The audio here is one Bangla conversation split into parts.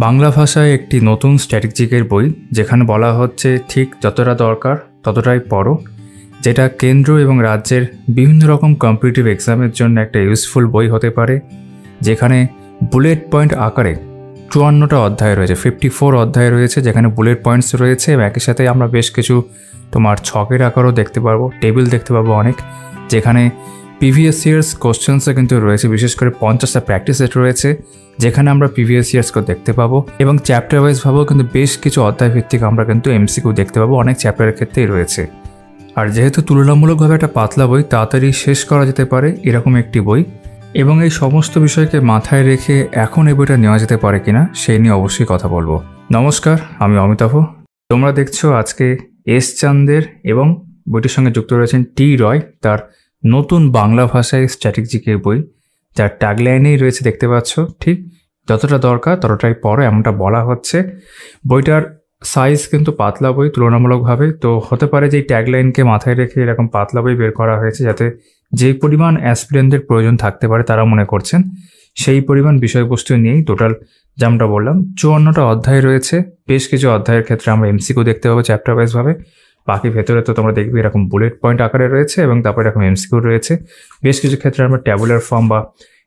বাংলা ভাষায় একটি নতুন স্ট্র্যাটেজিকের বই, যেখানে বলা হচ্ছে ঠিক যতটা দরকার ততটাই পড়ো, যেটা কেন্দ্র এবং রাজ্যের বিভিন্ন রকম কম্পিটিটিভ এক্সামের জন্য একটা ইউজফুল বই হতে পারে, যেখানে বুলেট পয়েন্ট আকারে 54টা অধ্যায় রয়েছে, 54 অধ্যায় রয়েছে, যেখানে বুলেট পয়েন্টস রয়েছে এবং একই সাথে আমরা বেশ কিছু তোমার ছকের আকারও দেখতে পারবো, টেবিল দেখতে পাবো অনেক, যেখানে প্রিভিয়াস ইয়ার্স কোশ্চেন্সও কিন্তু রয়েছে, বিশেষ করে 50টা প্র্যাকটিস সেট রয়েছে, যেখানে আমরা প্রিভিয়াস ইয়ার্সকেও দেখতে পাবো এবং চ্যাপ্টার ওয়াইজ ভাবেও কিন্তু বেশ কিছু অধ্যায় ভিত্তিক আমরা কিন্তু এমসিকিউ দেখতে পাবো, অনেক চ্যাপ্টারের ক্ষেত্রেই রয়েছে। আর যেহেতু তুলনামূলকভাবে একটা পাতলা বই, তাড়াতাড়ি শেষ করা যেতে পারে এরকম একটি বই, এবং এই সমস্ত বিষয়কে মাথায় রেখে এখন এই বইটা নেওয়া যেতে পারে কিনা সেই নিয়ে অবশ্যই কথা বলবো। নমস্কার, আমি অমিতাভ। তোমরা দেখছো আজকে এস চান্দের এবং বইটির সঙ্গে যুক্ত রয়েছেন টি রয়, তার নতুন বাংলা ভাষায় স্ট্র্যাটেজিকের বই, যার ট্যাগলাইনেই রয়েছে, দেখতে পাচ্ছ, ঠিক যতটা দরকার ততটাই পড়ো, এমনটা বলা হচ্ছে। বইটার সাইজ কিন্তু পাতলা বই তুলনামূলকভাবে, তো হতে পারে যে এই ট্যাগলাইনকে মাথায় রেখে এরকম পাতলা বই বের করা হয়েছে, যাতে যেই পরিমাণ অ্যাসপিরেন্টদের প্রয়োজন থাকতে পারে তারা মনে করছেন সেই পরিমাণ বিষয়বস্তু নিয়েই টোটাল, যেমনটা বললাম, 54টা অধ্যায় রয়েছে। বেশ কিছু অধ্যায়ের ক্ষেত্রে আমরা এমসিকিউ দেখতে পাবো চ্যাপ্টার ওয়াইজ ভাবে, বাকি ভেতরে তো তোমরা দেখবে এরকম বুলেট পয়েন্ট আকারে রয়েছে এবং তারপর এরকম এমসিকিউ রয়েছে। বেশ কিছু ক্ষেত্রে আমরা ট্যাবুলার ফর্ম বা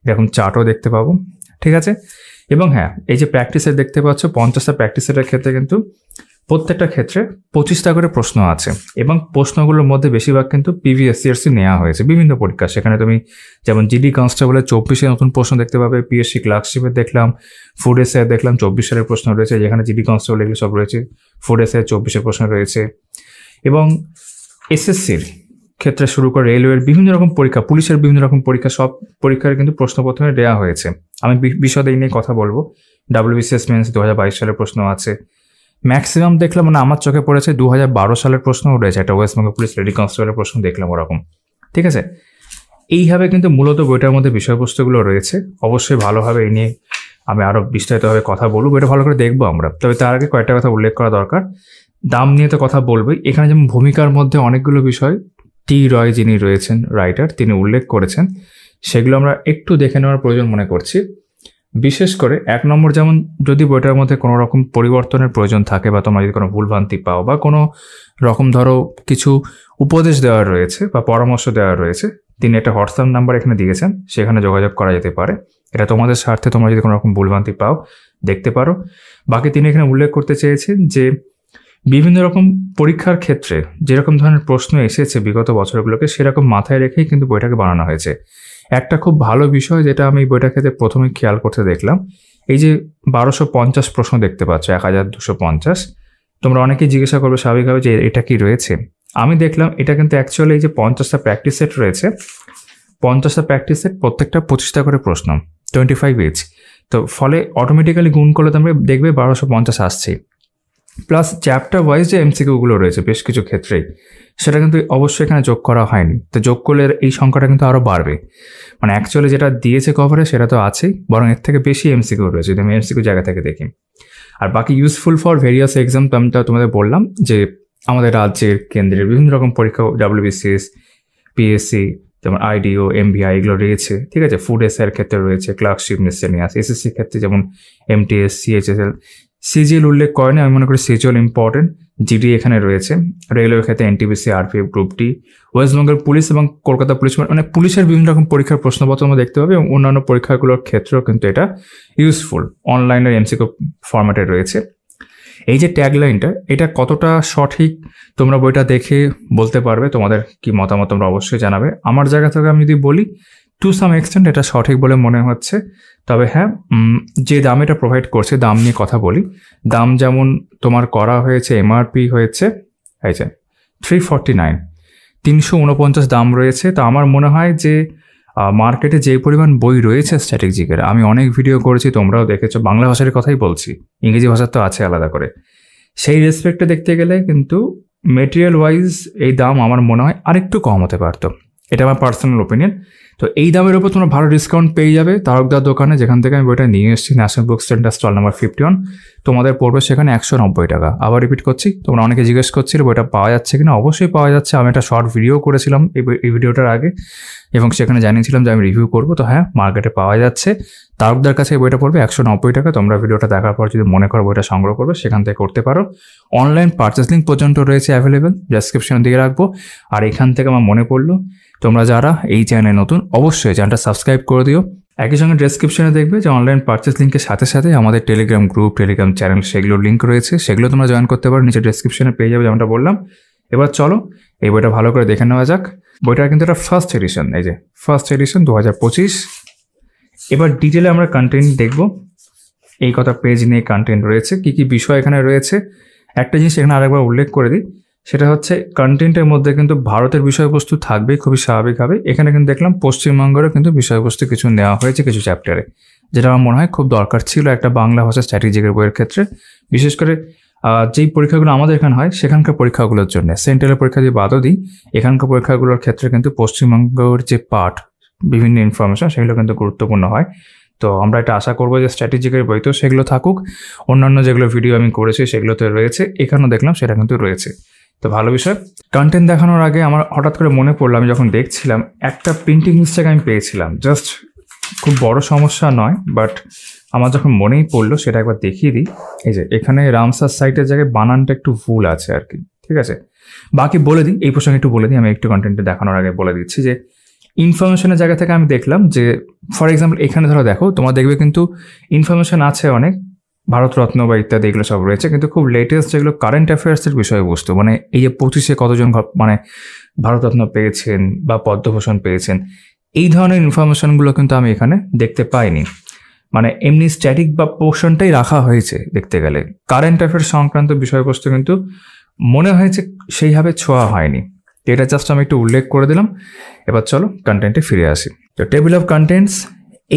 এরকম চার্টও দেখতে পাবো, ঠিক আছে। এবং হ্যাঁ, এই যে প্র্যাকটিসের দেখতে পাচ্ছ, 50টা প্র্যাকটিসের ক্ষেত্রে কিন্তু প্রত্যেকটা ক্ষেত্রে 25টা করে প্রশ্ন আছে এবং প্রশ্নগুলোর মধ্যে বেশিরভাগ কিন্তু প্রিভিয়াস ইয়ার্সই নেওয়া হয়েছে বিভিন্ন পরীক্ষা। সেখানে তুমি যেমন জিডি কনস্টেবলের 24 নতুন প্রশ্ন দেখতে পাবে, পিএসসি ক্লার্কশিপের দেখলাম, ফুড এসআই দেখলাম 24 সালের প্রশ্ন রয়েছে, যেখানে জিডি কনস্টেবল এগুলো সব রয়েছে, ফুড এসআই 24 প্রশ্ন রয়েছে। এবং এসএসসির ক্ষেত্রে শুরু করে রেলওয়ের বিভিন্ন রকম পরীক্ষা, পুলিশের বিভিন্ন রকম পরীক্ষা, সব পরীক্ষার কিন্তু প্রশ্নপত্রে দেওয়া হয়েছে। আমি বিশদে এই নিয়ে কথা বলবো। ডাব্লিউবিসিএস মেন্স 2022 সালের প্রশ্ন আছে, ম্যাক্সিমাম দেখলাম, মানে আমার চোখে পড়েছে 2012 সালের প্রশ্নও রয়েছে, একটা ওয়েস্ট বেঙ্গল পুলিশ লেডি কনস্টেবলের প্রশ্ন দেখলাম ওরকম, ঠিক আছে। এইভাবে কিন্তু মূলত বইটার মধ্যে বিষয়বস্তুগুলো রয়েছে। অবশ্যই ভালোভাবে এই নিয়ে আমি আরও বিস্তারিতভাবে কথা বলবো, বইটা ভালো করে দেখবো আমরা। তবে তার আগে কয়েকটা কথা উল্লেখ করা দরকার। দাম নিয়ে তো কথা বলবোই, এখানে যেমন ভূমিকার মধ্যে অনেকগুলো বিষয় টি রয় যিনি রয়েছেন রাইটার, তিনি উল্লেখ করেছেন, সেগুলো আমরা একটু দেখে নেওয়ার প্রয়োজন মনে করছি। বিশেষ করে 1 নম্বর, যেমন যদি বইটার মধ্যে কোনো রকম পরিবর্তনের প্রয়োজন থাকে বা তোমরা যদি কোনো ভুলভ্রান্তি পাও বা কোনো রকম ধরো কিছু উপদেশ দেওয়ার রয়েছে বা পরামর্শ দেওয়ার রয়েছে, তিনি একটা হোয়াটসঅ্যাপ নাম্বার এখানে দিয়েছেন, সেখানে যোগাযোগ করা যেতে পারে। এটা তোমাদের স্বার্থে, তোমরা যদি কোনো রকম ভুলভ্রান্তি পাও দেখতে পারো। বাকি তিনি এখানে উল্লেখ করতে চেয়েছেন যে বিভিন্ন রকম পরীক্ষার ক্ষেত্রে যেরকম ধরনের প্রশ্ন এসেছে বিগত বছরগুলোকে, সেরকম মাথায় রেখেই কিন্তু বইটাকে বানানো হয়েছে। একটা খুব ভালো বিষয় যেটা আমি বইটার ক্ষেত্রে প্রথমে খেয়াল করতে দেখলাম, এই যে 1250 প্রশ্ন দেখতে পাচ্ছ, 1250, তোমরা অনেকেই জিজ্ঞাসা করবে স্বাভাবিকভাবে যে এটা কি রয়েছে। আমি দেখলাম এটা কিন্তু অ্যাকচুয়ালি এই যে 50টা প্র্যাকটিস সেট রয়েছে, 50টা প্র্যাকটিস সেট, প্রত্যেকটা 25টা করে প্রশ্ন, 25 ইচ। তো ফলে অটোমেটিক্যালি গুণ করলে তোমরা দেখবে 1250 আসছেই। প্লাস চ্যাপ্টার ওয়াইজ যে এমসিকিউগুলো রয়েছে বেশ কিছু ক্ষেত্রেই, সেটা কিন্তু অবশ্যই এখানে যোগ করা হয়নি। তো যোগ করলে এই সংখ্যাটা কিন্তু আরও বাড়বে। মানে অ্যাকচুয়ালি যেটা দিয়েছে কভারে সেটা তো আছেই, বরং এর থেকে বেশি এমসিকিউ রয়েছে যদি আমি এমসিকিউ জায়গা থেকে দেখি। আর বাকি ইউজফুল ফর ভেরিয়াস এক্সাম, আমি তোমাদের বললাম যে আমাদের রাজ্যের কেন্দ্রের বিভিন্ন রকম পরীক্ষা, ডাব্লিউবিসিএস, পিএসসি, যেমন আইডিও, এমবিআই, এগুলো রয়েছে, ঠিক আছে। ফুড এসআইয়ের ক্ষেত্রে রয়েছে, ক্লার্কশিপ মিসেলিনিয়াস, এসএসসির ক্ষেত্রে যেমন এমটিএস, সিএইচএসএল, সিজিএল উল্লেখ করেনি, আমি মনে করি সিজিএল ইম্পর্টেন্ট। জিডি এখানে রয়েছে, রেলওয়ের ক্ষেত্রে NTPC, RPF, group D, West Bengal police এবং কলকাতা পুলিশ, মানে পুলিশের বিভিন্ন রকম পরীক্ষার প্রশ্নপত্র আমরা দেখতে পাবে এবং অন্যান্য পরীক্ষাগুলোর ক্ষেত্রেও কিন্তু এটা ইউজফুল, অনলাইনের এমসিকিউ ফরম্যাটে রয়েছে। এই যে ট্যাগলাইনটা, এটা কতটা সঠিক তোমরা বইটা দেখে বলতে পারবে, তোমাদের কি মতামত তোমরা অবশ্যই জানাবে। আমার জায়গা থেকে আমি যদি বলি, টু সাম এক্সটেন্ট এটা সঠিক বলে মনে হচ্ছে। তবে হ্যাঁ, যে দাম এটা প্রোভাইড করছে, দাম নিয়ে কথা বলি। দাম যেমন তোমার করা হয়েছে, এমআরপি হয়েছে এই যে 349, 349 দাম রয়েছে। তো আমার মনে হয় যে মার্কেটে যে পরিমাণ বই রয়েছে স্ট্র্যাটেজিকের, আমি অনেক ভিডিও করেছি, তোমরাও দেখেছো, বাংলা ভাষার কথাই বলছি, ইংরেজি ভাষার তো আছে আলাদা করে। সেই রেসপেক্টে দেখতে গেলে কিন্তু মেটেরিয়াল ওয়াইজ এই দাম আমার মনে হয় আরেকটু কম হতে পারতো। এটা আমার পার্সোনাল ওপিনিয়ন। তো এই দামের উপর তোমরা ভালো ডিসকাউন্ট পেয়ে যাবে তারকদার দোকানে, যেখান থেকে আমি বইটা নিয়ে এসেছি, national book centre stall number 51। তোমাদের পড়বে সেখানে 190 টাকা। আবার রিপিট করছি, তোমরা অনেকে জিজ্ঞেস করছিলে বইটা পাওয়া যাচ্ছে কিনা। অবশ্যই পাওয়া যাচ্ছে। আমি একটা শর্ট ভিডিও করেছিলাম এই ভিডিওটার আগে এবং সেখানে জানিয়েছিলাম যে আমি রিভিউ করবো। তো হ্যাঁ, মার্কেটে পাওয়া যাচ্ছে। তারকদার কাছে এই বইটা পড়বে 190 টাকা। তোমরা ভিডিওটা দেখার পর যদি মনে করো বইটা সংগ্রহ করবে, সেখান থেকে করতে পারো। অনলাইন পারচেস লিঙ্ক পর্যন্ত রয়েছে অ্যাভেলেবেল, ডেসক্রিপশনে দিয়ে রাখবো। আর এখান থেকে আমার মনে পড়লো, তোমরা যারা এই চ্যানেলে নতুন অবশ্যই চ্যানেলটা সাবস্ক্রাইব করে দিও। একই সঙ্গে ডেসক্রিপশনে দেখবে যে অনলাইন পারচেস লিঙ্কের সাথে সাথে আমাদের টেলিগ্রাম গ্রুপ, টেলিগ্রাম চ্যানেল, সেগুলোর লিঙ্ক রয়েছে। সেগুলো তোমরা জয়েন করতে পারো, নিচে ডেসক্রিপশনে পেয়ে যাবে যেমনটা বললাম। এবার চলো এই বইটা ভালো করে দেখে নেওয়া যাক। বইটার কিন্তু একটা ফার্স্ট এডিশন, এই যে ফার্স্ট এডিশন 2025। এবার ডিটেলে আমরা কন্টেন্ট দেখব। এই কথা পেজ নিয়ে কন্টেন্ট রয়েছে, কি কি বিষয় এখানে রয়েছে। একটা জিনিস এখানে আরেকবার উল্লেখ করে দিই, সেটা হচ্ছে কন্টেন্টের মধ্যে কিন্তু ভারতের বিষয়বস্তু থাকবে খুবই স্বাভাবিকভাবে। এখানে কিন্তু দেখলাম পশ্চিমবঙ্গেরও কিন্তু বিষয়বস্তু কিছু নেওয়া হয়েছে কিছু চ্যাপ্টারে, যেটা আমার মনে হয় খুব দরকার ছিল একটা বাংলা ভাষা স্ট্র্যাটেজিকের বইয়ের ক্ষেত্রে। বিশেষ করে যেই পরীক্ষাগুলো আমাদের এখানে হয় সেখানকার পরীক্ষাগুলোর জন্য, সেন্ট্রালের পরীক্ষা দিয়ে বাদও দিই, এখানকার পরীক্ষাগুলোর ক্ষেত্রে কিন্তু পশ্চিমবঙ্গের যে পার্ট, বিভিন্ন ইনফরমেশন, সেগুলো কিন্তু গুরুত্বপূর্ণ হয়। তো আমরা এটা আশা করবো যে স্ট্র্যাটেজিকের বই তো সেগুলো থাকুক, অন্যান্য যেগুলো ভিডিও আমি করেছি সেগুলোতে রয়েছে, এখানেও দেখলাম সেটা কিন্তু রয়েছে। তো ভালো বিষয়। কন্টেন্ট দেখানোর আগে আমার হঠাৎ করে মনে পড়লো, আমি যখন দেখছিলাম একটা প্রিন্টিং মিস্টেক আমি পেয়েছিলাম। জাস্ট খুব বড় সমস্যা নয়, বাট আমার যখন মনেই পড়লো সেটা একবার দেখিয়ে দিই। এই যে এখানে রামসার সাইটের জায়গায় বানানটা একটু ভুল আছে আর কি, ঠিক আছে। বাকি বলে দিই, এই প্রসঙ্গে একটু বলে দিই, আমি একটু কন্টেন্টে দেখানোর আগে বলে দিচ্ছি যে ইনফরমেশনের জায়গা থেকে আমি দেখলাম যে ফর এক্সাম্পল এখানে ধরো দেখো, তোমার দেখবে কিন্তু ইনফরমেশন আছে অনেক, ভারতরত্ন বা ইত্যাদি এগুলো সব রয়েছে, কিন্তু খুব লেটেস্ট যেগুলো কারেন্ট অ্যাফেয়ার্সের বিষয়বস্তু, মানে এই যে 25-এ কতজন মানে ভারতরত্ন পেয়েছেন বা পদ্মভূষণ পেয়েছেন, এই ধরনের ইনফরমেশনগুলো কিন্তু আমি এখানে দেখতে পাইনি। মানে এমনি স্ট্যাটিক বা পোর্শনটাই রাখা হয়েছে দেখতে গেলে, কারেন্ট অ্যাফেয়ার্স সংক্রান্ত বিষয়বস্তু কিন্তু মনে হয়েছে সেইভাবে ছোঁয়া হয়নি। এটা জাস্ট আমি একটু উল্লেখ করে দিলাম। এবার চলো কন্টেন্টে ফিরে আসি। তো টেবিল অফ কন্টেন্টস,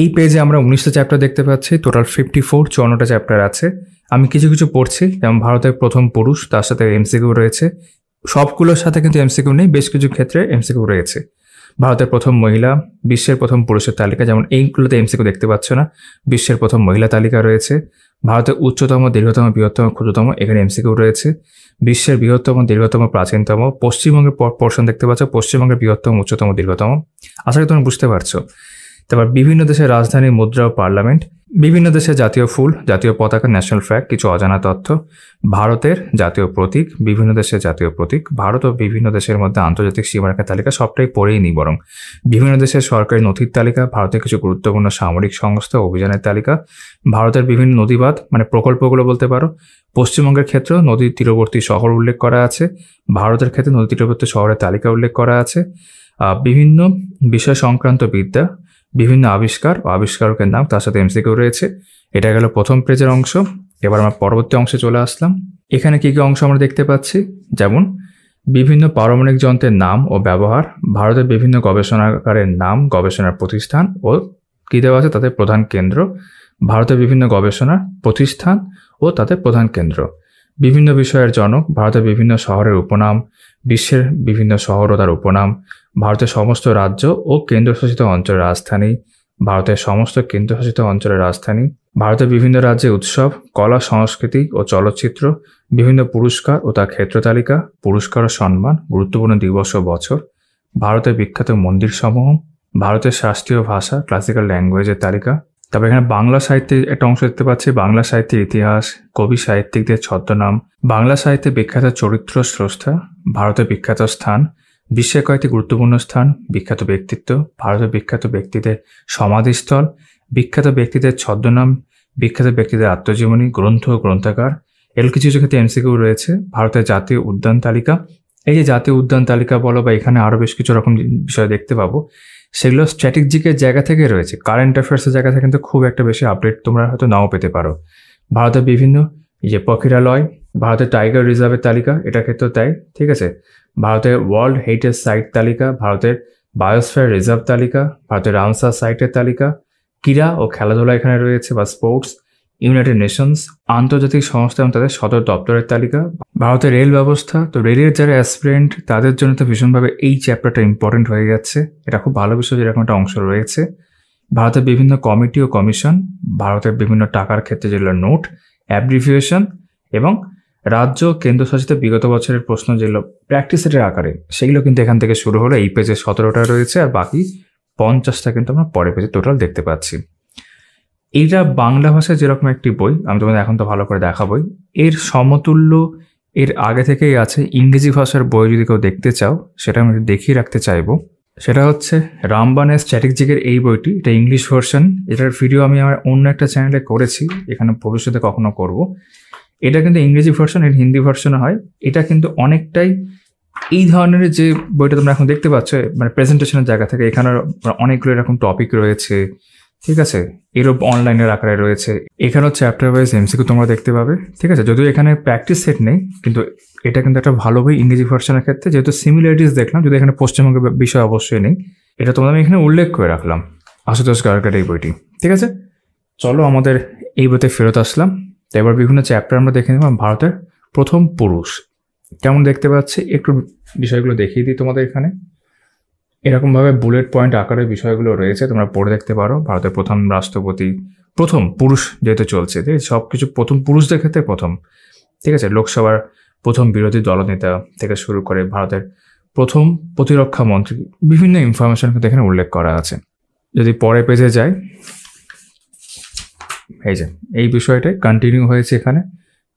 এই পেজে আমরা 19টা চ্যাপ্টার দেখতে পাচ্ছি, টোটাল 54 চ্যাপ্টার আছে। আমি কিছু কিছু পড়ছি, যেমন ভারতের প্রথম পুরুষ, তার সাথে এমসিকিউ রয়েছে। সবগুলোর সাথে কিন্তু এমসিকিউ নেই, বেশ কিছু ক্ষেত্রে এমসিকিউ রয়েছে। ভারতের প্রথম মহিলা, বিশ্বের প্রথম পুরুষের তালিকা, যেমন এইগুলোতে এমসিকিউ দেখতে পাচ্ছ না, বিশ্বের প্রথম মহিলা তালিকা রয়েছে। ভারতের উচ্চতম, দীর্ঘতম, বৃহত্তম, ক্ষুদ্রতম, এখানে এমসিকিউ রয়েছে। বিশ্বের বৃহত্তম, দীর্ঘতম, প্রাচীনতম, পশ্চিমবঙ্গের পোর্শন দেখতে পাচ্ছ, পশ্চিমবঙ্গের বৃহত্তম, উচ্চতম, দীর্ঘতম। আশা করি তোমরা বুঝতে পারছো। তারপর বিভিন্ন দেশের রাজধানী, মুদ্রা ও পার্লামেন্ট, বিভিন্ন দেশের জাতীয় ফুল, জাতীয় পতাকা, ন্যাশনাল ফ্ল্যাগ, কিছু অজানা তথ্য, ভারতের জাতীয় প্রতীক, বিভিন্ন দেশের জাতীয় প্রতীক, ভারত ও বিভিন্ন দেশের মধ্যে আন্তর্জাতিক সীমারেখার তালিকা, সবটাই পড়েই নি বরং। বিভিন্ন দেশের সরকারি নথির তালিকা, ভারতের কিছু গুরুত্বপূর্ণ সামরিক সংস্থা, অভিযানের তালিকা, ভারতের বিভিন্ন নদীবাঁধ মানে প্রকল্পগুলো বলতে পারো। পশ্চিমবঙ্গের ক্ষেত্রেও নদীর তীরবর্তী শহর উল্লেখ করা আছে, ভারতের ক্ষেত্রে নদী তীরবর্তী শহরের তালিকা উল্লেখ করা আছে। বিভিন্ন বিষয় সংক্রান্ত বিদ্যা, বিভিন্ন আবিষ্কার ও আবিষ্কারকের নাম, তার সাথে এমসিকিউ রয়েছে। এটা গেল প্রথম পেজের অংশ। এবার আমরা পরবর্তী অংশে চলে আসলাম। এখানে কি কি অংশ আমরা দেখতে পাচ্ছি, যেমন বিভিন্ন পারমাণবিক যন্ত্রের নাম ও ব্যবহার, ভারতের বিভিন্ন গবেষণাগারের নাম, গবেষণার প্রতিষ্ঠান ও কী দেওয়া আছে তাদের প্রধান কেন্দ্র, ভারতের বিভিন্ন গবেষণার প্রতিষ্ঠান ও তাদের প্রধান কেন্দ্র, বিভিন্ন বিষয়ের জনক, ভারতের বিভিন্ন শহরের উপনাম, বিশ্বের বিভিন্ন শহর ও তার উপনাম, ভারতের সমস্ত রাজ্য ও কেন্দ্রশাসিত অঞ্চলের রাজধানী, ভারতের সমস্ত কেন্দ্রশাসিত অঞ্চলের রাজধানী, ভারতের বিভিন্ন রাজ্যে উৎসব, কলা, সংস্কৃতি ও চলচ্চিত্র, বিভিন্ন পুরস্কার ও তার ক্ষেত্র তালিকা, পুরস্কার ও সম্মান, গুরুত্বপূর্ণ দিবস ও বছর, ভারতের বিখ্যাত মন্দিরসমূহ, ভারতের শাস্ত্রীয় ভাষা, ক্লাসিক্যাল ল্যাঙ্গুয়েজের তালিকা। তবে এখানে বাংলা সাহিত্যের একটা অংশ দেখতে পাচ্ছি, বাংলা সাহিত্যের ইতিহাস, কবি সাহিত্যিকদের ছদ্মনাম, বাংলা সাহিত্যে বিখ্যাত চরিত্র স্রষ্টা, ভারতের বিখ্যাত স্থান, বিশ্বের কয়েকটি গুরুত্বপূর্ণ স্থান, বিখ্যাত ব্যক্তিত্ব, ভারতের বিখ্যাত ব্যক্তিদের সমাধিস্থল, বিখ্যাত ব্যক্তিদের ছদ্মনাম, বিখ্যাত ব্যক্তিদের আত্মজীবনী, গ্রন্থ ও গ্রন্থাগার। এর কিছু কিছু ক্ষেত্রে এমসিকিউ রয়েছে। ভারতের জাতীয় উদ্যান তালিকা, এই যে জাতীয় উদ্যান তালিকা বলো বা এখানে আরও বেশ কিছু রকম বিষয় দেখতে পাবো, সেগুলো স্ট্র্যাটেজিকের জায়গা থেকে রয়েছে, কারেন্ট অ্যাফেয়ার্সের জায়গা থেকে কিন্তু খুব একটা বেশি আপডেট তোমরা হয়তো নাও পেতে পারো। ভারতের বিভিন্ন এই যে পক্ষীরালয়, ভারতের টাইগার রিজার্ভের তালিকা, এটার ক্ষেত্রেও তাই, ঠিক আছে। ভারতের ওয়ার্ল্ড হেরিটেজ সাইট তালিকা, ভারতের বায়োস্ফিয়ার রিজার্ভ তালিকা, ভারতের রামসার সাইটের তালিকা, ক্রীড়া ও খেলাধুলা এখানে রয়েছে বা স্পোর্টস, ইউনাইটেড নেশনস, আন্তর্জাতিক সংস্থা এবং তাদের সদর দপ্তরের তালিকা, ভারতের রেল ব্যবস্থা। তো রেলের যারা অ্যাসপিরেন্ট তাদের জন্য তো ভীষণভাবে এই চ্যাপ্টারটা ইম্পর্টেন্ট হয়ে যাচ্ছে। এটা খুব ভালো বিষয়, যেরকম একটা অংশ রয়েছে। ভারতের বিভিন্ন কমিটি ও কমিশন, ভারতের বিভিন্ন টাকার ক্ষেত্রে যেগুলো নোট, অ্যাব্রিভিয়েশন এবং রাজ্য কেন্দ্রশাসিত বিগত বছরের প্রশ্ন যেগুলো প্র্যাকটিস সেটের আকারে, সেগুলো কিন্তু এখান থেকে শুরু হলো। এই পেজে 17টা রয়েছে, আর বাকি 50টা কিন্তু আমরা পরের পেজে টোটাল দেখতে পাচ্ছি। এইটা বাংলা ভাষায় যেরকম একটি বই, আমি তোমাদের এখন তো ভালো করে দেখাবই, এর সমতুল্য এর আগে থেকেই আছে ইংরেজি ভাষার বই। যদি কেউ দেখতে চাও, সেটা আমি দেখিয়ে রাখতে চাইবো। সেটা হচ্ছে রামবানের স্ট্র্যাটেজিকের এই বইটি। এটা ইংলিশ ভার্সন। এটার ভিডিও আমি আমার অন্য একটা চ্যানেলে করেছি, এখানে ভবিষ্যতে কখনো করব। এটা কিন্তু ইংরেজি ভার্সন, এর হিন্দি ভার্সনও হয়। এটা কিন্তু অনেকটাই এই ধরনের যে বইটা তোমরা এখন দেখতে পাচ্ছ, মানে প্রেজেন্টেশনের জায়গা থেকে, এখানে অনেকগুলো এরকম টপিক রয়েছে, ঠিক আছে। এরও অনলাইনের আকারে রয়েছে। এখানেও চ্যাপ্টার ওয়াইজ এমসিকিউ তোমরা দেখতে পাবে, ঠিক আছে। যদিও এখানে প্র্যাকটিস সেট নেই, কিন্তু এটা কিন্তু একটা ভালো বই ইংরেজি ভার্সনের ক্ষেত্রে। যেহেতু সিমিলারিটিস দেখলাম, যদি এখানে পশ্চিমবঙ্গের বিষয় অবশ্যই নেই, এটা তোমাদের আমি এখানে উল্লেখ করে রাখলাম, আশুতোষ গার্গের এই বইটি, ঠিক আছে। চলো আমাদের এই বইতে ফেরত আসলাম। তো এবার বিভিন্ন চ্যাপ্টার আমরা দেখে নিলাম। ভারতের প্রথম পুরুষ কেমন দেখতে পাচ্ছি, একটু বিষয়গুলো দেখিয়ে দিই তোমাদের। এখানে এরকমভাবে বুলেট পয়েন্ট আকারে বিষয়গুলো রয়েছে, তোমরা পড়ে দেখতে পারো। ভারতের প্রথম রাষ্ট্রপতি, প্রথম পুরুষ যেহেতু চলছে, ঠিক আছে, সব কিছু প্রথম পুরুষদের ক্ষেত্রে প্রথম, ঠিক আছে। লোকসভার প্রথম বিরোধী দলনেতা থেকে শুরু করে ভারতের প্রথম প্রতিরক্ষা মন্ত্রী, বিভিন্ন ইনফরমেশন কিন্তু এখানে উল্লেখ করা আছে। যদি পরে পেজে যায়, এই যে এই বিষয়টাই কন্টিনিউ হয়েছে এখানে,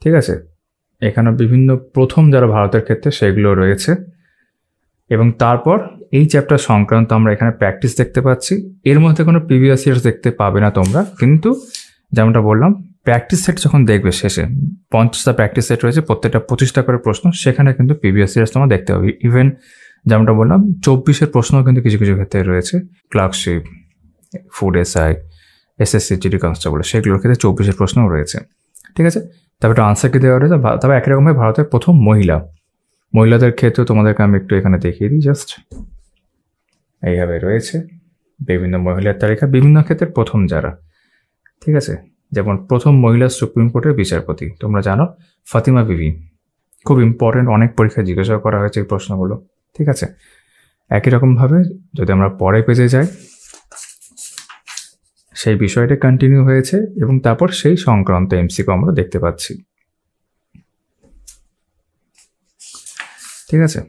ঠিক আছে। এখানে বিভিন্ন প্রথম যারা ভারতের ক্ষেত্রে সেগুলো রয়েছে। এবং তারপর এই চ্যাপ্টার সংক্রান্ত আমরা এখানে প্র্যাকটিস দেখতে পাচ্ছি। এর মধ্যে কোনো প্রিভিয়াস ইয়ার্স দেখতে পাবে না তোমরা, কিন্তু যেমনটা বললাম, প্র্যাকটিস সেট যখন দেখবে শেষে 50টা প্র্যাকটিস সেট রয়েছে, প্রত্যেকটা 25টা করে প্রশ্ন, সেখানে কিন্তু প্রিভিয়াস ইয়ার্স তোমরা দেখতে পাবে। ইভেন যেমনটা বললাম, 24-এর প্রশ্নও কিন্তু কিছু কিছু ক্ষেত্রে রয়েছে। Clerkship, food SI, SSC, GD constable, সেগুলোর ক্ষেত্রে 24-এর প্রশ্নও রয়েছে, ঠিক আছে। তারপর একটা আনসার কি দেওয়া রয়েছে। তবে একই রকমভাবে ভারতের প্রথম মহিলাদের ক্ষেত্রে তোমাদেরকে আমি একটু এখানে দেখিয়ে দিই। জাস্ট এইভাবে রয়েছে বিভিন্ন মহিলার তালিকা, বিভিন্ন ক্ষেত্রে প্রথম যারা, ঠিক আছে। যেমন প্রথম মহিলা সুপ্রিম কোর্টের বিচারপতি, তোমরা জানো, ফাতিমা বিবি। খুব ইম্পর্টেন্ট, অনেক পরীক্ষায় জিজ্ঞাসা করা হয়েছে এই প্রশ্নগুলো, ঠিক আছে। একই রকমভাবে যদি আমরা পরে পেজে যাই, সেই বিষয়টা কন্টিনিউ হয়েছে এবং তারপর সেই সংক্রান্ত এমসিকিউ আমরা দেখতে পাচ্ছি, ঠিক আছে।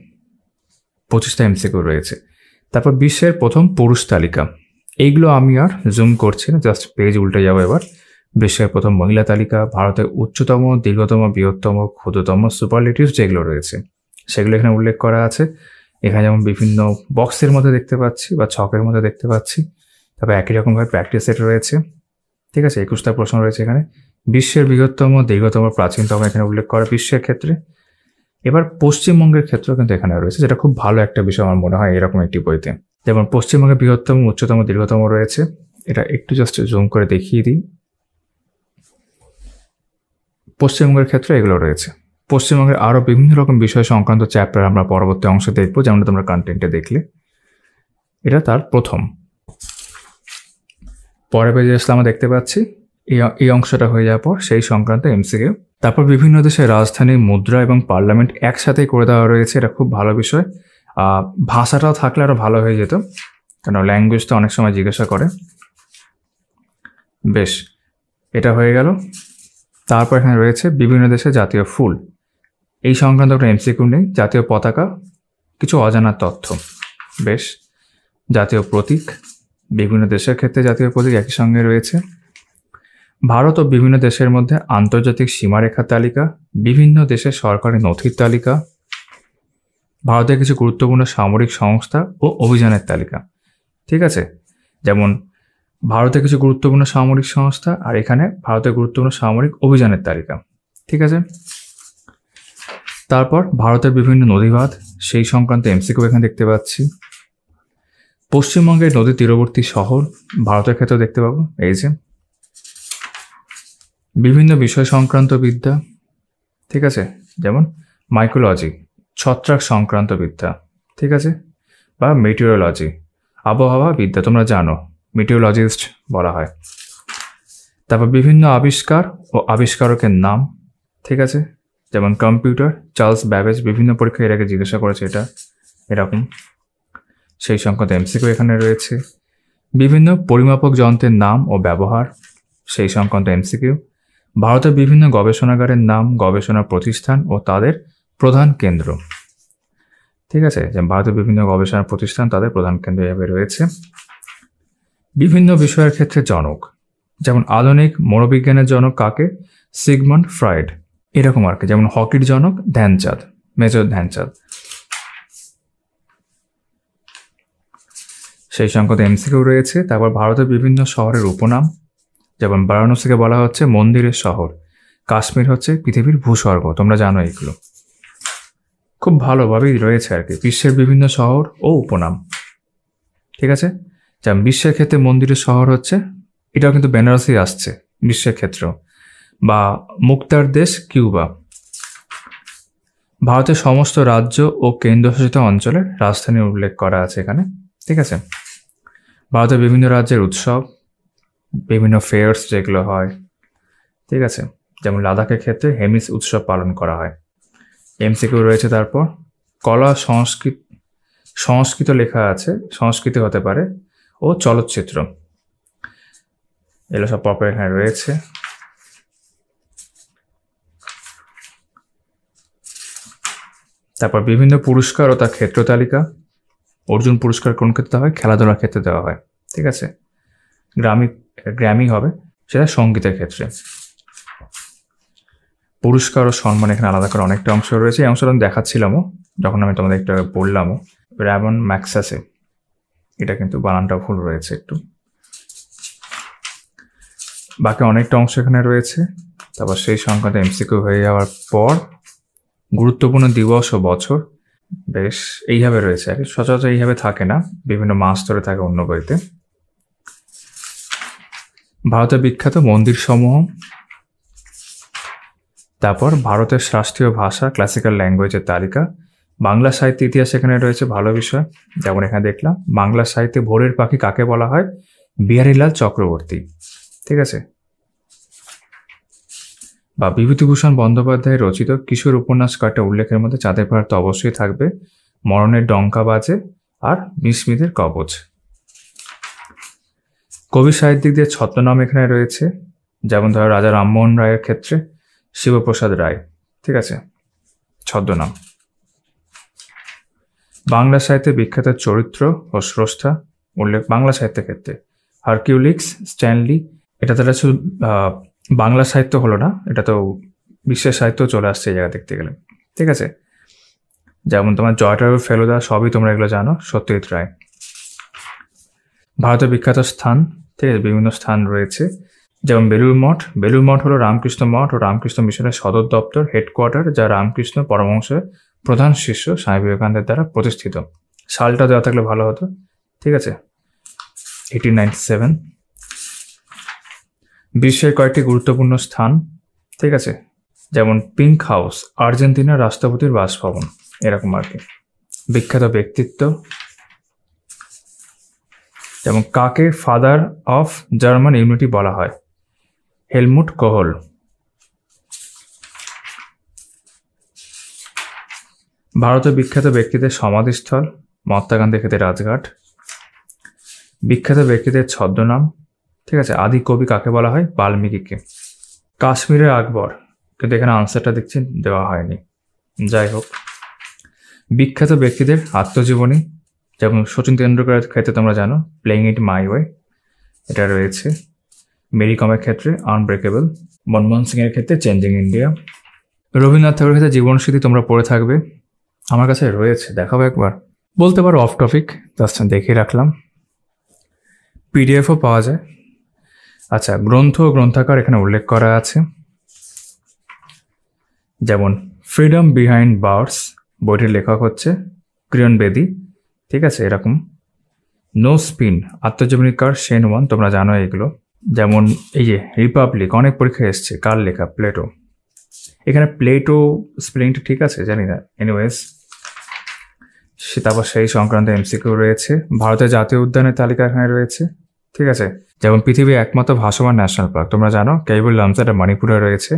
25টা এমসিকিউ রয়েছে। তারপর বিশ্বের প্রথম পুরুষ তালিকা, এইগুলো আমি আর জুম করছি না, জাস্ট পেজ উল্টে যাবো। এবার বিশ্বের প্রথম মহিলা তালিকা, ভারতের উচ্চতম, দীর্ঘতম, বৃহত্তম, ক্ষুদ্রতম সুপারলেটিভস যেগুলো রয়েছে সেগুলো এখানে উল্লেখ করা আছে। এখানে যেমন বিভিন্ন বক্সের মধ্যে দেখতে পাচ্ছি বা ছকের মধ্যে দেখতে পাচ্ছি। তবে একই রকমভাবে প্র্যাকটিস সেট রয়েছে, ঠিক আছে। 21টা প্রশ্ন রয়েছে এখানে। বিশ্বের বৃহত্তম, দীর্ঘতম, প্রাচীনতম এখানে উল্লেখ করা বিশ্বের ক্ষেত্রে। এবার পশ্চিমবঙ্গের ক্ষেত্রেও কিন্তু এখানে রয়েছে, যেটা খুব ভালো একটা বিষয় আমার মনে হয় এরকম একটি বইতে। যেমন পশ্চিমবঙ্গের বৃহত্তম, উচ্চতম, দীর্ঘতম রয়েছে। এটা একটু জাস্ট জুম করে দেখিয়ে দিই। পশ্চিমবঙ্গের ক্ষেত্রে এগুলো রয়েছে। পশ্চিমবঙ্গের আরও বিভিন্ন রকম বিষয় সংক্রান্ত চ্যাপ্টার আমরা পরবর্তী অংশে দেখবো, যেমন তোমরা কন্টেন্টে দেখলে। এটা তার প্রথম। পরে পেজে আসলে আমরা দেখতে পাচ্ছি এই অংশটা হয়ে যাওয়ার পর সেই সংক্রান্ত এমসিকিউ। তারপর বিভিন্ন দেশের রাজধানী, মুদ্রা এবং পার্লামেন্ট একসাথেই করে দেওয়া রয়েছে। এটা খুব ভালো বিষয়। ভাষাটাও থাকলে আরও ভালো হয়ে যেত, কেন ল্যাঙ্গুয়েজটা অনেক সময় জিজ্ঞাসা করে। বেশ, এটা হয়ে গেল। তারপর এখানে রয়েছে বিভিন্ন দেশের জাতীয় ফুল, এই সংক্রান্ত একটা এমসিকিউ নেই। জাতীয় পতাকা, কিছু অজানা তথ্য। বেশ, জাতীয় প্রতীক, বিভিন্ন দেশের ক্ষেত্রে জাতীয় প্রতীক একই সঙ্গে রয়েছে। ভারত ও বিভিন্ন দেশের মধ্যে আন্তর্জাতিক সীমারেখার তালিকা, বিভিন্ন দেশের সরকারি নথির তালিকা, ভারতের কিছু গুরুত্বপূর্ণ সামরিক সংস্থা ও অভিযানের তালিকা, ঠিক আছে। যেমন ভারতের কিছু গুরুত্বপূর্ণ সামরিক সংস্থা, আর এখানে ভারতের গুরুত্বপূর্ণ সামরিক অভিযানের তালিকা, ঠিক আছে। তারপর ভারতের বিভিন্ন নদীবাঁধ, সেই সংক্রান্ত এমসিকিউ এখানে দেখতে পাচ্ছি। পশ্চিমবঙ্গের নদী তীরবর্তী শহর, ভারতের ক্ষেত্রেও দেখতে পাবো। এই যে বিভিন্ন বিষয় সংক্রান্ত বিদ্যা, ঠিক আছে। যেমন মাইকোলজি, ছত্রাক সংক্রান্ত বিদ্যা, ঠিক আছে, বা মেটিওরোলজি, আবহাওয়া বিদ্যা, তোমরা জানো মেটিওরোলজিস্ট বলা হয়। তারপর বিভিন্ন আবিষ্কার ও আবিষ্কারকের নাম, ঠিক আছে, যেমন কম্পিউটার, চার্লস ব্যাবেজ, বিভিন্ন পরীক্ষায় এর আগে জিজ্ঞাসা করেছে এটা এরকম। সেই সংক্রান্ত এমসিকিউ এখানে রয়েছে। বিভিন্ন পরিমাপক যন্ত্রের নাম ও ব্যবহার, সেই সংক্রান্ত এমসিকিউ। ভারতের বিভিন্ন গবেষণাগারের নাম, গবেষণা প্রতিষ্ঠান ও তাদের প্রধান কেন্দ্র, ঠিক আছে, যে ভারতের বিভিন্ন গবেষণা প্রতিষ্ঠান তাদের প্রধান কেন্দ্র এভাবে রয়েছে। বিভিন্ন বিষয়ের ক্ষেত্রে জনক, যেমন আধুনিক মনোবিজ্ঞানের জনক কাকে? সিগমন্ড ফ্রয়েড, এরকম আর কি। যেমন হকির জনক ধ্যানচাঁদ, মেজর ধ্যানচাঁদ। সেই সংক্রান্ত এমসিকিউ রয়েছে। তারপর ভারতের বিভিন্ন শহরের উপনাম, যেমন বারাণসীকে বলা হচ্ছে মন্দিরের শহর, কাশ্মীর হচ্ছে পৃথিবীর ভূস্বর্গ, তোমরা জানো এগুলো খুব ভালোভাবেই রয়েছে আর কি। বিশ্বের বিভিন্ন শহর ও উপনাম, ঠিক আছে। যেমন বিশ্বের ক্ষেত্রে মন্দিরের শহর হচ্ছে, এটাও কিন্তু বেনারসি আসছে বিশ্বের ক্ষেত্রেও, বা মুক্তার দেশ কিউবা। ভারতের সমস্ত রাজ্য ও কেন্দ্রশাসিত অঞ্চলের রাজধানী উল্লেখ করা আছে এখানে, ঠিক আছে। ভারতের বিভিন্ন রাজ্যের উৎসব, বিভিন্ন ফেয়ার্স যেগুলো হয়, ঠিক আছে, যেমন লাদাখের ক্ষেত্রে হেমিস উৎসব পালন করা হয়। এমসিকিউ রয়েছে। তারপর কলা, সংস্কৃত লেখা আছে, সংস্কৃতি হতে পারে, ও চলচ্চিত্র, এগুলো সব প্রপার এখানে রয়েছে। তারপর বিভিন্ন পুরস্কার ও তার ক্ষেত্র তালিকা। অর্জুন পুরস্কার কোন ক্ষেত্রে হয়? খেলাধুলার ক্ষেত্রে দেওয়া হয়, ঠিক আছে। গ্র্যামি হবে সেটা সঙ্গীতের ক্ষেত্রে। পুরস্কার ও সম্মান এখানে আলাদা করে অনেকটা অংশ রয়েছে। এই অংশটা আমি দেখাচ্ছিলামও যখন আমি তোমাদের একটু বললামও। র্যামন ম্যাক্সাসে, এটা কিন্তু বানানটা ভুল রয়েছে একটু। বাকি অনেকটা অংশ এখানে রয়েছে। তারপর সেই সংক্রান্ত এমসিকিউ হয়ে যাওয়ার পর গুরুত্বপূর্ণ দিবস ও বছর, বেশ এইভাবে রয়েছে আর কি। সচরাচর এইভাবে থাকে না, বিভিন্ন মাস ধরে থাকে অন্য বইতে। ভারতের বিখ্যাত মন্দির সমূহ, তারপর ভারতের রাষ্ট্রীয় ভাষা, ক্লাসিক্যাল ল্যাঙ্গুয়েজের তালিকা। বাংলা সাহিত্য ইতিহাস এখানে রয়েছে, ভালো বিষয়। যেমন এখানে দেখলাম বাংলা সাহিত্যে ভোরের পাখি কাকে বলা হয়? বিহারীলাল চক্রবর্তী, ঠিক আছে। বা বিভূতিভূষণ বন্দ্যোপাধ্যায়ের রচিত কিশোর উপন্যাস কয়েকটা উল্লেখের মধ্যে চাঁদের পাহাড় তো অবশ্যই থাকবে, মরণের ডঙ্কা বাজে আর বিস্মিতের কবচ। কবি সাহিত্যিকদের ছদ্মনাম এখানে রয়েছে, যেমন ধরো রাজা রামমোহন রায়ের ক্ষেত্রে শিবপ্রসাদ রায়, ঠিক আছে, ছদ্মনাম। বাংলা সাহিত্যে বিখ্যাত চরিত্র ও স্রষ্টা উল্লেখ বাংলা সাহিত্যের ক্ষেত্রে হারকিউলিস, স্ট্যানলি। এটা তো শুধু বাংলা সাহিত্য হলো না, এটা তো বিশ্বের সাহিত্য চলে আসছে এই জায়গা দেখতে গেলে, ঠিক আছে। যেমন তোমার জয়টার ফেলুদা, সবই তোমরা এগুলো জানো, সত্যজিৎ রায়। ভারতের বিখ্যাত স্থান, ঠিক আছে, বিভিন্ন স্থান রয়েছে, যেমন বেলুড় মঠ। বেলুড় মঠ হলো রামকৃষ্ণ মঠ ও রামকৃষ্ণ মিশনের সদর দপ্তর, হেডকোয়ার্টার, যা রামকৃষ্ণ পরমহংসের প্রধান শিষ্য স্বামী বিবেকানন্দের দ্বারা প্রতিষ্ঠিত। সালটা দেওয়া থাকলে ভালো হতো, ঠিক আছে, 1897। বিশ্বের কয়েকটি গুরুত্বপূর্ণ স্থান, ঠিক আছে, যেমন পিঙ্ক হাউস, আর্জেন্টিনার রাষ্ট্রপতির বাসভবন, এরকম আর কি। বিখ্যাত ব্যক্তিত্ব, যেমন কাকে ফাদার অফ জার্মান ইউনিটি বলা হয়? Helmut kohl. ভারতের বিখ্যাত ব্যক্তিদের সমাধিস্থল, মহাত্মা গান্ধীর ক্ষেত্রে রাজঘাট। বিখ্যাত ব্যক্তিদের ছদ্মনাম, ঠিক আছে, আদি কবি কাকে বলা হয়? বাল্মীকিকে। কাশ্মীরের আকবর, কিন্তু এখানে আনসারটা দেখছি দেওয়া হয়নি, যাই হোক। বিখ্যাত ব্যক্তিদের আত্মজীবনী, যেমন সচিন তেন্ডুলকরের ক্ষেত্রে তোমরা জানো প্লেইং ইট মাই ওয়ে, এটা রয়েছে। মেরি কমের ক্ষেত্রে আনব্রেকেবল। মনমোহন সিং এর ক্ষেত্রে চেঞ্জিং ইন্ডিয়া। রবীন্দ্রনাথ ঠাকুরের ক্ষেত্রে জীবনস্মৃতি তোমরা পড়ে থাকবে, আমার কাছে রয়েছে, দেখাবো একবার। বলতে পারো অফ টপিক, জাস্ট দেখিয়ে রাখলাম। পিডিএফও পাওয়া যায়। আচ্ছা, গ্রন্থ ও গ্রন্থাকার এখানে উল্লেখ করা আছে, যেমন ফ্রিডম বিহাইন্ড বার্ডস, বইটির লেখক হচ্ছে কিরণ বেদি, ঠিক আছে, এরকম। নো স্পিন, আত্মজীবনীকার শেন ওয়ান, তোমরা জানো এগুলো। যেমন এই যে রিপাবলিক, অনেক পরীক্ষায় এসছে, কার লেখা? প্লেটো। এখানে প্লেটো স্পেলিংটা ঠিক আছে জানি না, এনিওয়েজ। তারপর সেই সংক্রান্ত এমসিকিউ রয়েছে। ভারতের জাতীয় উদ্যানের তালিকা এখানে রয়েছে, ঠিক আছে, যেমন পৃথিবীর একমাত্র ভাসমান ন্যাশনাল পার্ক তোমরা জানো কেবল লামসাটা মণিপুরে রয়েছে,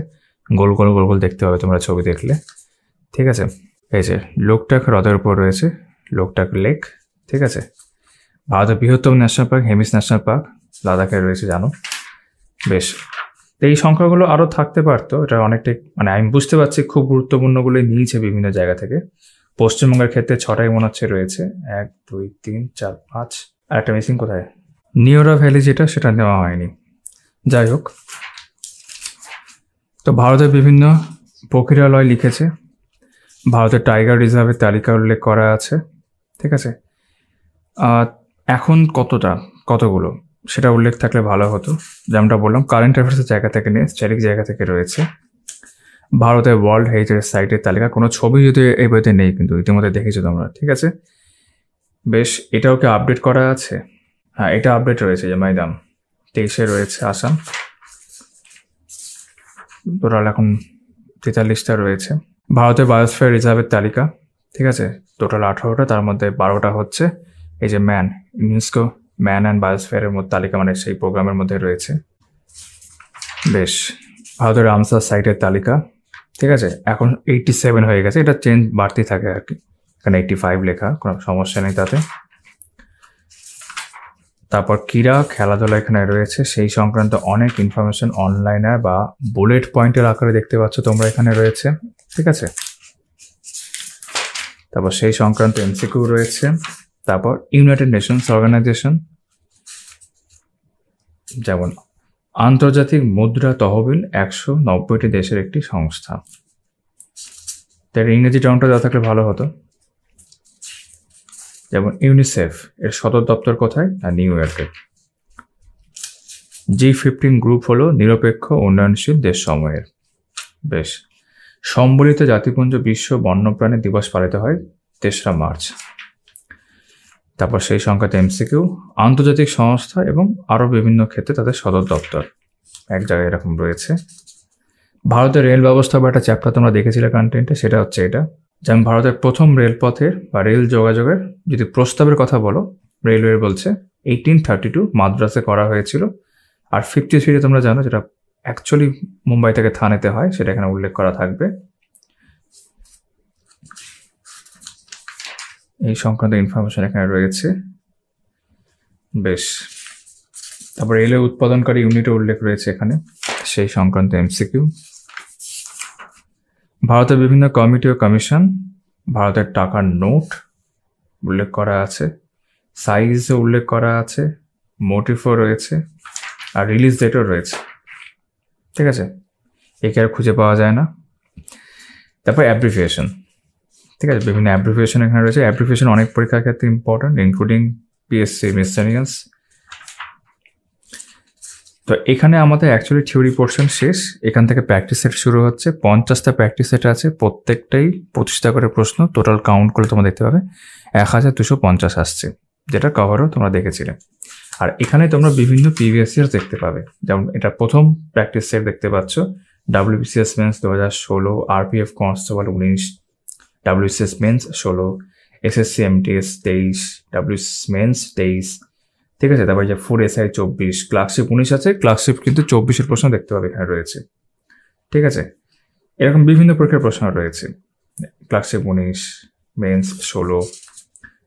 গোল গোল গোল গোল দেখতে হবে তোমরা ছবি দেখলে। ঠিক আছে, এই যে লোকটাক হ্রদের উপর রয়েছে, লোকটাক লেক। ঠিক আছে, ভারতের বৃহত্তম national park Hemis national park লাদাখে রয়েছে জানো। বেশ, এই সংখ্যাগুলো আরও থাকতে পারতো, এটা অনেকটাই মানে আমি বুঝতে পারছি খুব গুরুত্বপূর্ণগুলোই নিয়েছে বিভিন্ন জায়গা থেকে। পশ্চিমবঙ্গের ক্ষেত্রে 6টাই মনে হচ্ছে রয়েছে, 1 2 3 4 5, আর একটা মিসিং কোথায়, নিওরা ভ্যালি যেটা সেটা নেওয়া হয়নি। যাই হোক, তো ভারতের বিভিন্ন প্রক্রিয়ালয় লিখেছে, ভারতের টাইগার রিজার্ভের তালিকা উল্লেখ করা আছে। ঠিক আছে, এখন কতগুলো সেটা উল্লেখ থাকলে ভালো হতো। যেমনটা বললাম কারেন্ট অ্যাফেয়ার্সের জায়গা থেকে নিয়ে স্ট্যাটিক জায়গা থেকে রয়েছে। ভারতের ওয়ার্ল্ড হেরিটেজ সাইটের তালিকা, কোনো ছবি যদি এই বইতে নেই কিন্তু ইতিমধ্যে দেখেছো তোমরা। ঠিক আছে, বেশ, এটাও কি আপডেট করা আছে? হ্যাঁ, এটা আপডেট রয়েছে যে মাইদাম 23-এ রয়েছে আসাম, টোটাল এখন 43টা রয়েছে। ভারতের বায়োস্ফিয়ার রিজার্ভের তালিকা, ঠিক আছে, টোটাল 18টা, তার মধ্যে 12টা হচ্ছে এই যে ইউনেস্কো ম্যান অ্যান্ড বায়োস্ফিয়ারের মধ্যে তালিকা, মানে সেই প্রোগ্রামের মধ্যে রয়েছে। বেশ, ভারতের রামসার সাইটের তালিকা, ঠিক আছে, এখন 87 হয়ে গেছে, এটা চেঞ্জ বাড়তি থাকে আর কি, এখানে 85 লেখা, কোনো সমস্যা নেই তাতে। তারপর ক্রীড়া খেলাধুলা এখানে রয়েছে, সেই সংক্রান্ত অনেক ইনফরমেশন অনলাইনে বা বুলেট পয়েন্টের আকারে দেখতে পাচ্ছ তোমরা এখানে রয়েছে। ঠিক আছে, তারপর সেই সংক্রান্ত এমসিকিউ রয়েছে। তারপর ইউনাইটেড নেশনস অর্গানাইজেশন, যেমন আন্তর্জাতিক মুদ্রা তহবিল 190টি দেশের একটি সংস্থা। তার ইংরেজি টার্মটা দেওয়া থাকলে ভালো হতো, যেমন ইউনিসেফ এর সদর দপ্তর কোথায়, আর নিউ ইয়র্কে। G15 গ্রুপ হলো নিরপেক্ষ উন্নয়নশীল দেশ সমূহের। বেশ, সম্বলিত জাতিপুঞ্জ বিশ্ব বন্যপ্রাণী দিবস পালিত হয় 3রা মার্চ। তারপর সেই সংখ্যাতে এমসিকিউ, আন্তর্জাতিক সংস্থা এবং আরও বিভিন্ন ক্ষেত্রে তাদের সদর দপ্তর এক জায়গায় এরকম রয়েছে। ভারতের রেল ব্যবস্থা বা একটা চ্যাপ্টার তোমরা দেখেছিলে কন্টেন্টে, সেটা হচ্ছে এটা। যেমন ভারতের প্রথম রেলপথের বা রেল যোগাযোগের যদি প্রস্তাবের কথা বলো, রেলওয়ে বলছে 1832 মাদ্রাসে করা হয়েছিল। আর 53 তোমরা জানো, যেটা অ্যাকচুয়ালি মুম্বাই থেকে থানেতে হয়, সেটা এখানে উল্লেখ করা থাকবে। এই সংক্রান্ত ইনফরমেশন এখানে রয়েছে। বেশ, তারপর রেলওয়ে উৎপাদনকারী ইউনিটও উল্লেখ রয়েছে এখানে, সেই সংক্রান্ত এমসিকিউ। ভারতের বিভিন্ন কমিটি ও কমিশন, ভারতের টাকার নোট উল্লেখ করা আছে, সাইজও উল্লেখ করা আছে, মোটিফও রয়েছে, আর রিলিজ ডেটও রয়েছে। ঠিক আছে, একে আর খুঁজে পাওয়া যায় না। তারপর অ্যাব্রিভিয়েশন, ঠিক আছে, বিভিন্ন অ্যাব্রিভিয়েশন এখানে রয়েছে। অ্যাব্রিভিয়েশন অনেক পরীক্ষার ক্ষেত্রে ইম্পর্টেন্ট, ইনক্লুডিং পিএসসি মিসসেলিনিয়াস। তো এখানে আমাদের অ্যাকচুয়ালি থিওরি পোর্শন শেষ, এখান থেকে প্র্যাকটিস সেট শুরু হচ্ছে। 50টা প্র্যাকটিস সেট আছে, প্রত্যেকটাই 25টা করে প্রশ্ন, টোটাল কাউন্ট করলে তোমরা দেখতে পাবে 1250 আসছে, যেটা কভারও তোমরা দেখেছিলে। আর এখানে তোমরা বিভিন্ন প্রিভিয়াস ইয়ার দেখতে পাবে, যেমন এটা প্রথম প্র্যাকটিস সেট দেখতে পাচ্ছ, WBCS mains 2016, RPF constable 19, WBCS mains 16, SSC MTS 23, WBCS mains 23। ঠিক আছে, তারপর যে 4 SI 24, ক্লার্কশিপ 19 আছে, ক্লার্কশিপ কিন্তু 24-এর প্রশ্ন দেখতে পাবে এখানে রয়েছে। ঠিক আছে, এরকম বিভিন্ন পরীক্ষার প্রশ্ন রয়েছে, ক্লার্কশিপ 19, মেন্স 16,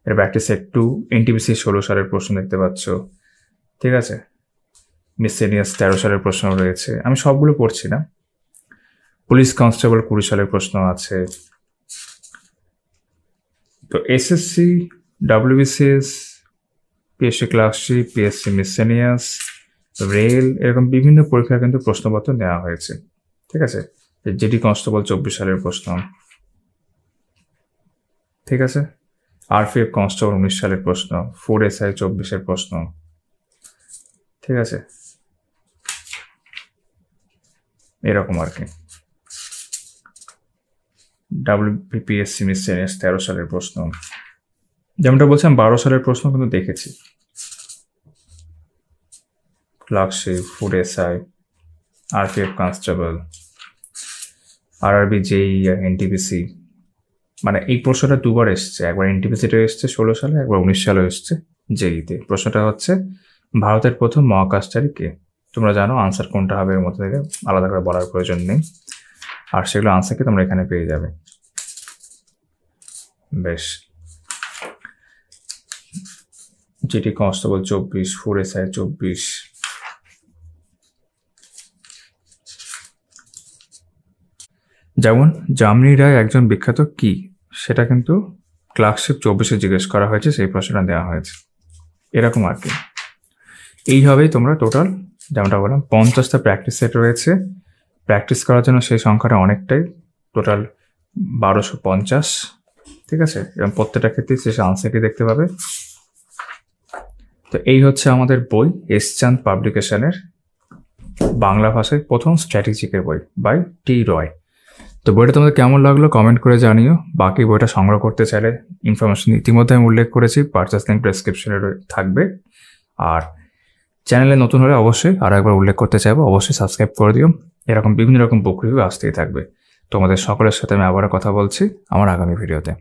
এর প্র্যাকটিস সেট 2, NTPC 16 সালের প্রশ্ন দেখতে পাচ্ছ। ঠিক আছে, মিসসেলিনিয়াস 13 সালের প্রশ্ন রয়েছে, আমি সবগুলো পড়ছি না। পুলিশ কনস্টেবল 20 সালের প্রশ্ন আছে। তো SSC, WBCS, PSC clerkship, PSC মিসসেলিনিয়াস, rail, এরকম বিভিন্ন পরীক্ষা কিন্তু প্রশ্নপত্র নেওয়া হয়েছে। ঠিক আছে, জিডি কনস্টেবল 24 সালের প্রশ্ন। ঠিক আছে, RPF কনস্টেবল 19 সালের প্রশ্ন, 4 SI 24-এর প্রশ্ন। ঠিক আছে, এরকম আর কি। WPPSC মিসসেলিনিয়াস 13 সালের প্রশ্ন, যেমনটা বলছিলাম 12 সালের প্রশ্ন কিন্তু দেখেছি। Clerkship, 4 SI, RPF constable, RRB, JEE, NTPC, মানে এই প্রশ্নটা দুবার এসছে, একবার NTPCতে এসছে 16 সালে, একবার 19 সালে এসছে JEE-তে। প্রশ্নটা হচ্ছে ভারতের প্রথম মহাকাশচারী কে? তোমরা জানো, আনসার কোনটা হবে এর মধ্যে থেকে আলাদা করে বলার প্রয়োজন নেই, আর সেগুলো আনসারকে তোমরা এখানে পেয়ে যাবে। বেশ, জিটি কনস্টেবল 24, 4SI 24। যেমন যামিনী রায় একজন বিখ্যাত কি, সেটা কিন্তু ক্লার্কশিপ 24-এ জিজ্ঞেস করা হয়েছে, সেই প্রশ্নটা দেওয়া হয়েছে। এরকম আর কি। এইভাবেই তোমরা টোটাল যেমনটা বললাম 50টা প্র্যাকটিস সেট রয়েছে। প্র্যাকটিস করার জন্য সেই সংখ্যাটা অনেকটাই, টোটাল 1250, ঠিক আছে। এবং প্রত্যেকটা ক্ষেত্রে শেষে আনসারটি দেখতে পাবে। তো এই হচ্ছে আমাদের বই, এস চাঁদ পাবলিকেশনের বাংলা ভাষায় প্রথম স্ট্র্যাটেজিকের বই বাই টি রয়। তো বইটা তোমাদের কেমন লাগলো কমেন্ট করে জানিও। বাকি বইটা সংগ্রহ করতে চাইলে ইনফরমেশন ইতিমধ্যে আমি উল্লেখ করেছি, পারচেস লিঙ্ক ডেসক্রিপশনে থাকবে। আর চ্যানেলে নতুন হলে অবশ্যই আরও একবার উল্লেখ করতে চাইবো, অবশ্যই সাবস্ক্রাইব করে দিও। এরকম বিভিন্ন রকম বুক রিভিউ আসতেই থাকবে। তোমাদের সকলের সাথে আমি আবারও কথা বলছি আমার আগামী ভিডিওতে।